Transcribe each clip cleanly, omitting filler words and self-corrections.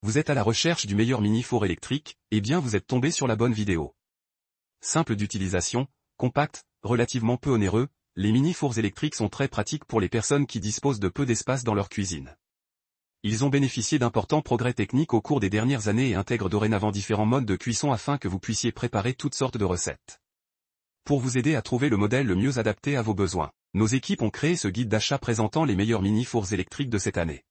Vous êtes à la recherche du meilleur mini-four électrique, eh bien vous êtes tombé sur la bonne vidéo. Simple d'utilisation, compact, relativement peu onéreux, les mini-fours électriques sont très pratiques pour les personnes qui disposent de peu d'espace dans leur cuisine. Ils ont bénéficié d'importants progrès techniques au cours des dernières années et intègrent dorénavant différents modes de cuisson afin que vous puissiez préparer toutes sortes de recettes. Pour vous aider à trouver le modèle le mieux adapté à vos besoins, nos équipes ont créé ce guide d'achat présentant les meilleurs mini-fours électriques de cette année.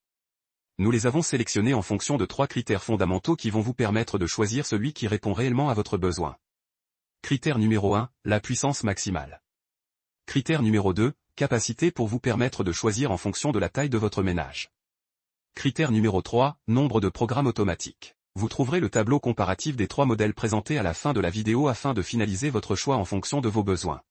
Nous les avons sélectionnés en fonction de 3 critères fondamentaux qui vont vous permettre de choisir celui qui répond réellement à votre besoin. Critère numéro 1, la puissance maximale. Critère numéro 2, capacité pour vous permettre de choisir en fonction de la taille de votre ménage. Critère numéro 3, nombre de programmes automatiques. Vous trouverez le tableau comparatif des 3 modèles présentés à la fin de la vidéo afin de finaliser votre choix en fonction de vos besoins.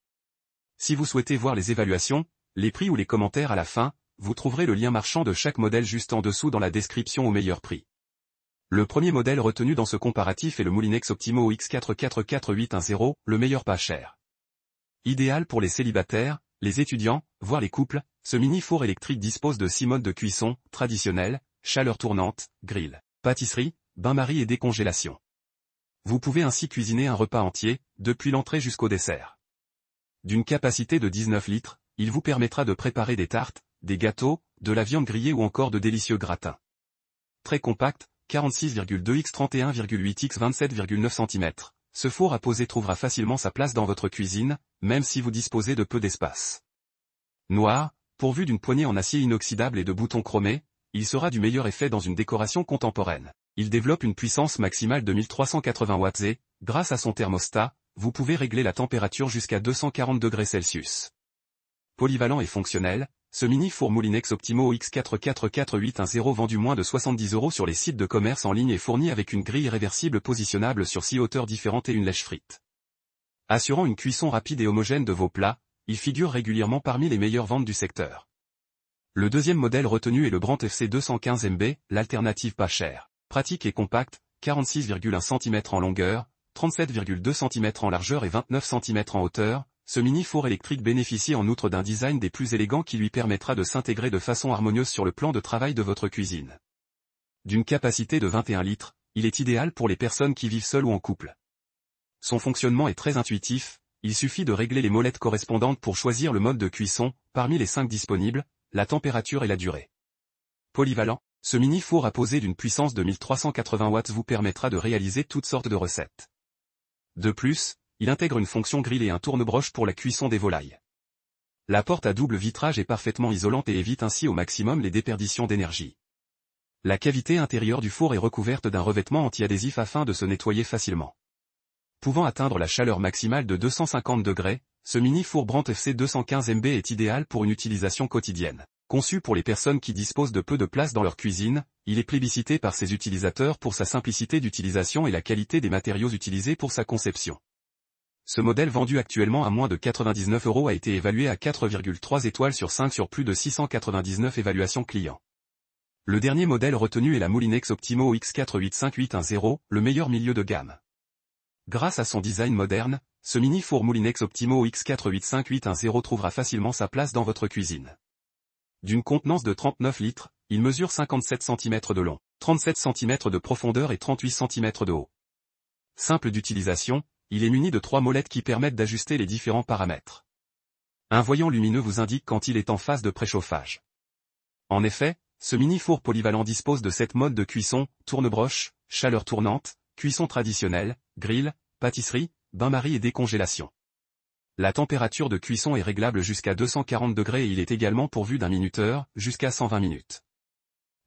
Si vous souhaitez voir les évaluations, les prix ou les commentaires à la fin, vous trouverez le lien marchand de chaque modèle juste en dessous dans la description au meilleur prix. Le premier modèle retenu dans ce comparatif est le Moulinex Optimo X4444810, le meilleur pas cher. Idéal pour les célibataires, les étudiants, voire les couples, ce mini-four électrique dispose de 6 modes de cuisson, traditionnel, chaleur tournante, grill, pâtisserie, bain-marie et décongélation. Vous pouvez ainsi cuisiner un repas entier, depuis l'entrée jusqu'au dessert. D'une capacité de 19 litres, il vous permettra de préparer des tartes, des gâteaux, de la viande grillée ou encore de délicieux gratins. Très compact, 46,2 x 31,8 x 27,9 cm, ce four à poser trouvera facilement sa place dans votre cuisine, même si vous disposez de peu d'espace. Noir, pourvu d'une poignée en acier inoxydable et de boutons chromés, il sera du meilleur effet dans une décoration contemporaine. Il développe une puissance maximale de 1380 watts et, grâce à son thermostat, vous pouvez régler la température jusqu'à 240 degrés Celsius. Polyvalent et fonctionnel, ce mini-four Moulinex Optimo X4444810 vendu moins de 70 € sur les sites de commerce en ligne est fourni avec une grille réversible positionnable sur 6 hauteurs différentes et une lèche frite. Assurant une cuisson rapide et homogène de vos plats, il figure régulièrement parmi les meilleures ventes du secteur. Le deuxième modèle retenu est le Brandt FC 215MB, l'alternative pas chère. Pratique et compact, 46,1 cm en longueur, 37,2 cm en largeur et 29 cm en hauteur, ce mini-four électrique bénéficie en outre d'un design des plus élégants qui lui permettra de s'intégrer de façon harmonieuse sur le plan de travail de votre cuisine. D'une capacité de 21 litres, il est idéal pour les personnes qui vivent seules ou en couple. Son fonctionnement est très intuitif, il suffit de régler les molettes correspondantes pour choisir le mode de cuisson, parmi les 5 disponibles, la température et la durée. Polyvalent, ce mini-four à poser d'une puissance de 1380 watts vous permettra de réaliser toutes sortes de recettes. De plus, il intègre une fonction grill et un tourne-broche pour la cuisson des volailles. La porte à double vitrage est parfaitement isolante et évite ainsi au maximum les déperditions d'énergie. La cavité intérieure du four est recouverte d'un revêtement anti-adhésif afin de se nettoyer facilement. Pouvant atteindre la chaleur maximale de 250 degrés, ce mini-four Brandt FC 215MB est idéal pour une utilisation quotidienne. Conçu pour les personnes qui disposent de peu de place dans leur cuisine, il est plébiscité par ses utilisateurs pour sa simplicité d'utilisation et la qualité des matériaux utilisés pour sa conception. Ce modèle vendu actuellement à moins de 99 € a été évalué à 4,3 étoiles sur 5 sur plus de 699 évaluations clients. Le dernier modèle retenu est la Moulinex Optimo X4858110, le meilleur milieu de gamme. Grâce à son design moderne, ce mini-four Moulinex Optimo X4858110 trouvera facilement sa place dans votre cuisine. D'une contenance de 39 litres, il mesure 57 cm de long, 37 cm de profondeur et 38 cm de haut. Simple d'utilisation, il est muni de 3 molettes qui permettent d'ajuster les différents paramètres. Un voyant lumineux vous indique quand il est en phase de préchauffage. En effet, ce mini-four polyvalent dispose de 7 modes de cuisson, tourne-broche, chaleur tournante, cuisson traditionnelle, grill, pâtisserie, bain-marie et décongélation. La température de cuisson est réglable jusqu'à 240 degrés et il est également pourvu d'un minuteur, jusqu'à 120 minutes.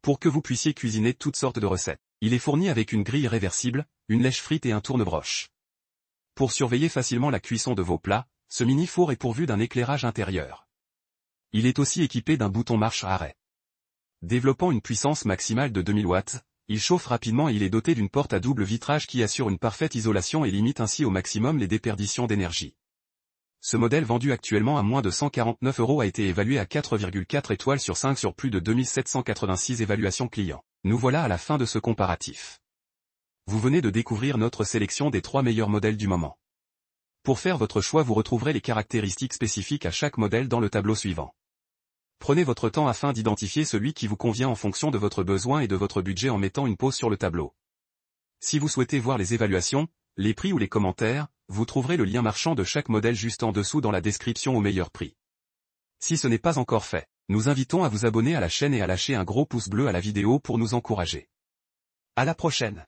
Pour que vous puissiez cuisiner toutes sortes de recettes, il est fourni avec une grille réversible, une lèche frite et un tourne-broche. Pour surveiller facilement la cuisson de vos plats, ce mini-four est pourvu d'un éclairage intérieur. Il est aussi équipé d'un bouton marche-arrêt. Développant une puissance maximale de 2000 watts, il chauffe rapidement et il est doté d'une porte à double vitrage qui assure une parfaite isolation et limite ainsi au maximum les déperditions d'énergie. Ce modèle vendu actuellement à moins de 149 € a été évalué à 4,4 étoiles sur 5 sur plus de 2786 évaluations clients. Nous voilà à la fin de ce comparatif. Vous venez de découvrir notre sélection des 3 meilleurs modèles du moment. Pour faire votre choix vous retrouverez les caractéristiques spécifiques à chaque modèle dans le tableau suivant. Prenez votre temps afin d'identifier celui qui vous convient en fonction de votre besoin et de votre budget en mettant une pause sur le tableau. Si vous souhaitez voir les évaluations, les prix ou les commentaires, vous trouverez le lien marchand de chaque modèle juste en dessous dans la description au meilleur prix. Si ce n'est pas encore fait, nous invitons à vous abonner à la chaîne et à lâcher un gros pouce bleu à la vidéo pour nous encourager. À la prochaine!